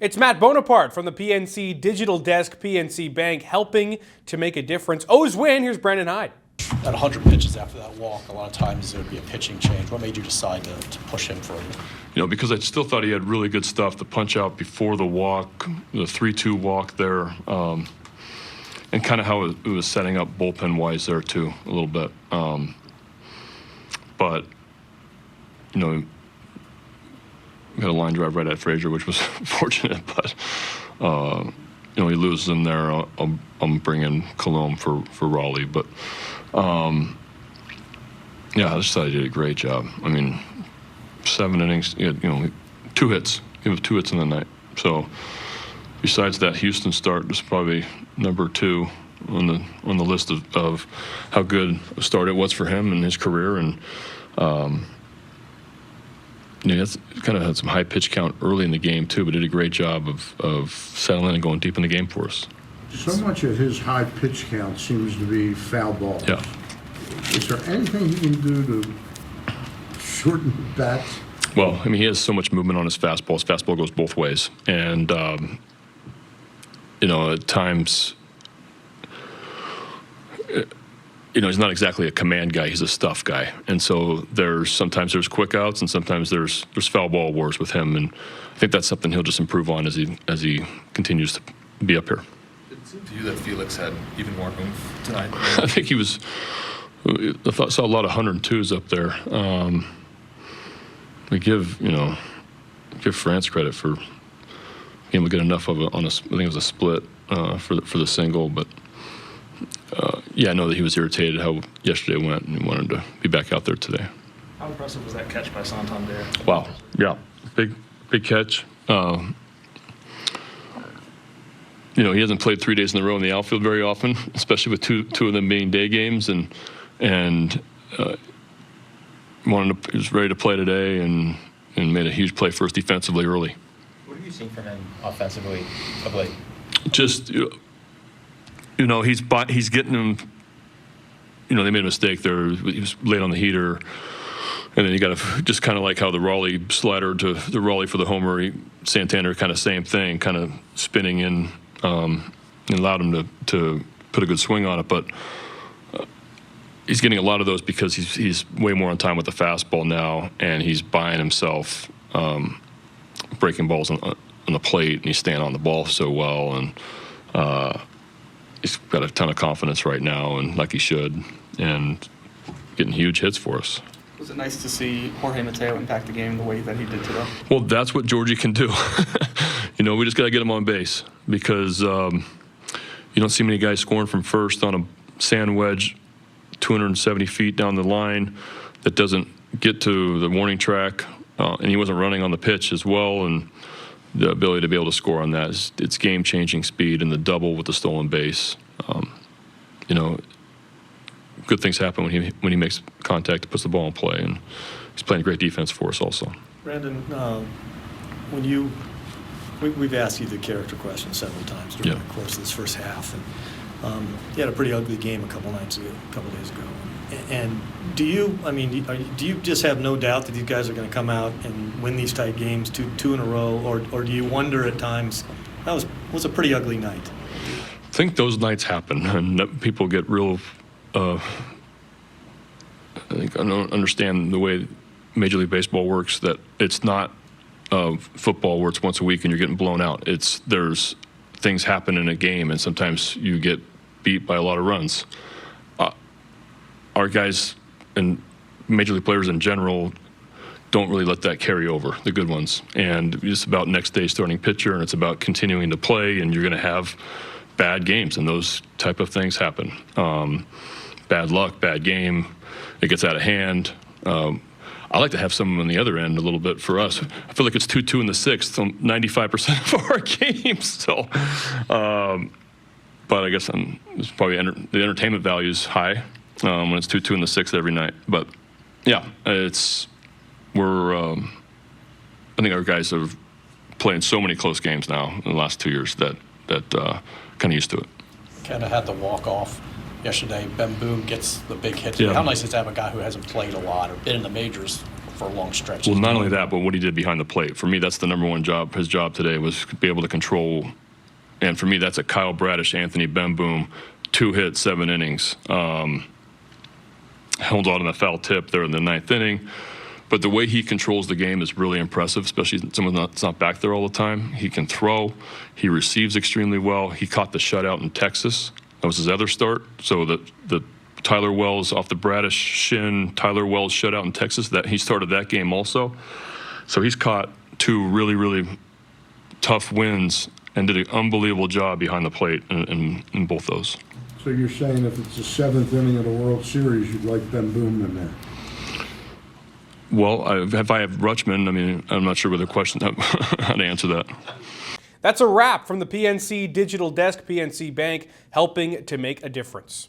It's Matt Bonaparte from the PNC Digital Desk, PNC Bank, helping to make a difference. O's win. Here's Brandon Hyde. At 100 pitches after that walk, a lot of times there would be a pitching change. What made you decide to push him further? Because I still thought he had really good stuff. The punch out before the walk, the 3-2 walk there, and kind of how it was setting up bullpen-wise there too, a little bit. But we had a line drive right at Frazier, which was fortunate, but he loses in there. I'm bringing Colomb for Raleigh, but I just thought he did a great job. 7 innings, 2 hits. He was 2 hits in the night. So besides that Houston start, this is probably number 2 on the list of how good a start it was for him in his career, and he's kind of had some high pitch count early in the game too, but did a great job of settling and going deep in the game for us. So much of his high pitch count seems to be foul balls. Yeah. Is there anything he can do to shorten the bats? Well, he has so much movement on his fastball. His fastball goes both ways, and at times, he's not exactly a command guy. He's a stuff guy, and so sometimes there's quick outs, and sometimes there's foul ball wars with him, and I think that's something he'll just improve on as he continues to be up here. It seemed to you that Felix had even more oomph tonight. I think he was. I saw a lot of 102s up there. We give France credit for being able to get enough of it on I think it was a split for the single, but. I know that he was irritated how yesterday went, and he wanted to be back out there today. How impressive was that catch by Santander? Wow, yeah, big catch. He hasn't played 3 days in a row in the outfield very often, especially with two of them being day games, and he was ready to play today, and made a huge play for us defensively early. What have you seen from him offensively of late? Just. He's getting them. They made a mistake there. He was late on the heater, and then you got to just kind of like how the Raleigh slider to the Raleigh for the homer. Santander kind of same thing, kind of spinning in, and allowed him to put a good swing on it. But he's getting a lot of those because he's way more on time with the fastball now, and he's buying himself breaking balls on the plate, and he's staying on the ball so well, and. He's got a ton of confidence right now, and like he should, and getting huge hits for us. Was it nice to see Jorge Mateo impact the game the way that he did today? Well, that's what Georgie can do. We just got to get him on base, because you don't see many guys scoring from first on a sand wedge 270 feet down the line that doesn't get to the warning track, and he wasn't running on the pitch as well, and the ability to be able to score on that it's game-changing speed, and the double with the stolen base. Good things happen when he makes contact, puts the ball in play, and he's playing great defense for us also. Brandon, we've asked you the character question several times during the course of this first half, and you had a pretty ugly game a couple days ago. And do you just have no doubt that these guys are going to come out and win these tight games two in a row, or do you wonder at times that was a pretty ugly night? I think those nights happen, and people get real. I don't understand the way Major League Baseball works. That it's not football where it's once a week and you're getting blown out. There's things happen in a game, and sometimes you get beat by a lot of runs. Our guys and Major League players in general don't really let that carry over, the good ones. And it's about next day starting pitcher, and it's about continuing to play, and you're going to have bad games, and those type of things happen. Bad luck, bad game, it gets out of hand. I like to have some on the other end a little bit for us. I feel like it's 2-2 in the sixth on 95% of our games. So, but I guess it's probably the entertainment value is high. When it's 2-2 in the sixth every night. But yeah, I think our guys are playing so many close games now in the last 2 years that kind of used to it. Kind of had the walk-off yesterday. Ben Boone gets the big hit. Yeah. How nice is it to have a guy who hasn't played a lot or been in the majors for long stretches. Well, not only that, but what he did behind the plate. For me, that's the number one job. His job today was to be able to control. And for me, that's a Kyle Bradish, Anthony Benboom, 2 hits, 7 innings. Held on a foul tip there in the 9th inning. But the way he controls the game is really impressive, especially someone that's not back there all the time. He can throw. He receives extremely well. He caught the shutout in Texas. That was his other start. So the Tyler Wells off the Bradish shin, Tyler Wells shutout in Texas, that he started that game also. So he's caught 2 really, really tough wins and did an unbelievable job behind the plate in both those. So you're saying if it's the 7th inning of the World Series, you'd like Ben Boom in there? Well, if I have Rutschman, I mean, I'm not sure what the question, how to answer that. That's a wrap from the PNC Digital Desk, PNC Bank, helping to make a difference.